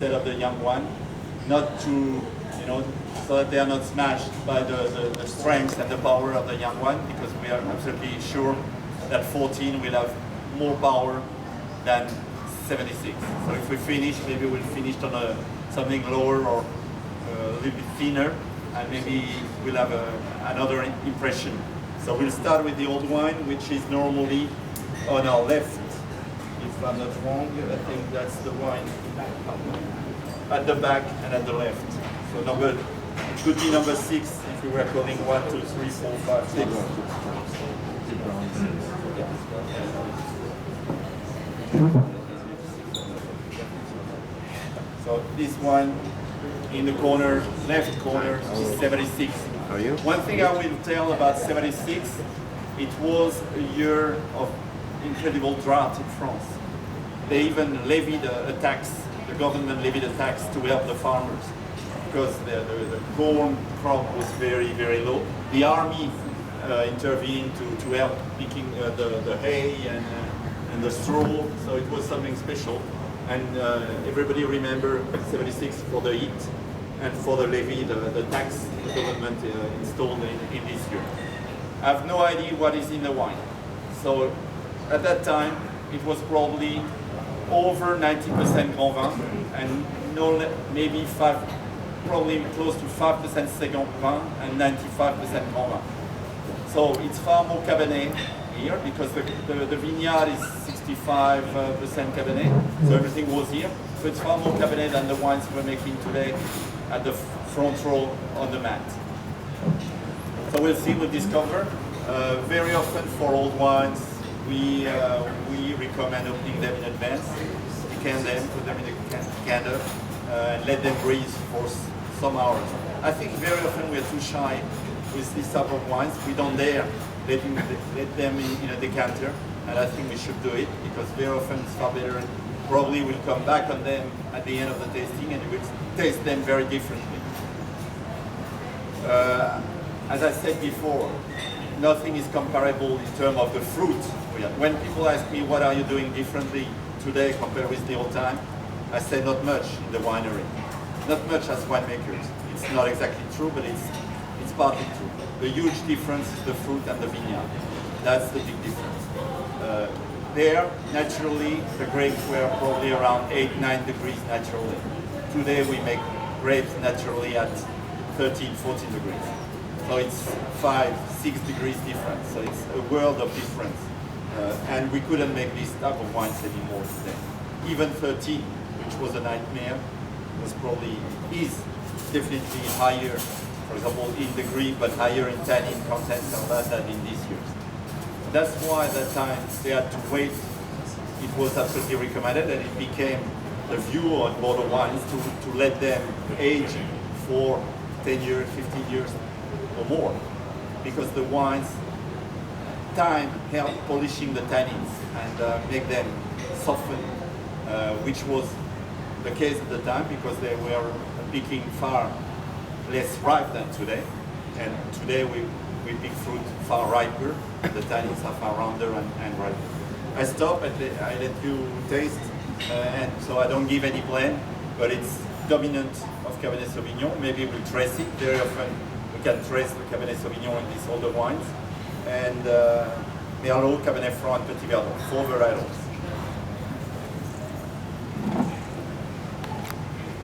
instead of the young one, not to, you know, so that they are not smashed by the strength and the power of the young one, because we are absolutely sure that 14 will have more power than 76. So if we finish, maybe we'll finish on something lower or a little bit thinner, and maybe we'll have another impression. So we'll start with the old wine, which is normally on our left. If I'm not wrong, I think that's the wine at the back and at the left. So it could be number 6 if we were calling 1, 2, 3, 4, 5, 6. So this one in the corner, left corner, is 76. One thing I will tell about 76, it was a year of incredible drought in France. They even levied a tax, the government levied a tax to help the farmers, because the corn crop was very, very low. The army intervened to help picking the hay and the straw, so it was something special. And everybody remember 76 for the heat and for the levy, the tax the government installed in this year. I have no idea what is in the wine. So at that time, it was probably over 90% Grand Vin, and maybe probably close to 5% Second Vin and 95% Grand Vin. So it's far more Cabernet here, because the vineyard is 65% Cabernet, so everything was here. So it's far more Cabernet than the wines we're making today at the front row on the mat. So we'll see, we'll discover. Very often for old wines, we recommend opening them in advance, decant them, put them in a decanter, and let them breathe for some hours. I think very often we are too shy with this type of wines. We don't dare let them in a decanter, and I think we should do it, because very often it's far better. Probably we'll come back on them at the end of the tasting, and we'll taste them very differently. As I said before, nothing is comparable in terms of the fruit. When people ask me what are you doing differently today compared with the old time, I say not much in the winery. Not much as winemakers. It's not exactly true, but it's partly true. The huge difference is the fruit and the vineyard. That's the big difference. There, naturally, the grapes were probably around 8-9 degrees naturally. Today we make grapes naturally at 13-14 degrees. So it's 5-6 degrees difference. So it's a world of difference. And we couldn't make this type of wines anymore today. Even 13, which was a nightmare, is definitely higher, for example, in degree, but higher in tannin content than in these years. That's why at that time they had to wait. It was absolutely recommended, and it became the view on Bordeaux wines to let them age for 10 years, 15 years or more, because the wines, time helped polishing the tannins and make them soften, which was the case at the time, because they were picking far less ripe than today. And today we pick fruit far riper, and the tannins are far rounder and riper. I stop and I let you taste, and so I don't give any blend, but it's dominant of Cabernet Sauvignon. Maybe we'll trace it. Very often we can trace the Cabernet Sauvignon in these older wines. And Merlot, Cabernet Franc, and Petit Verdot, 4 varietals.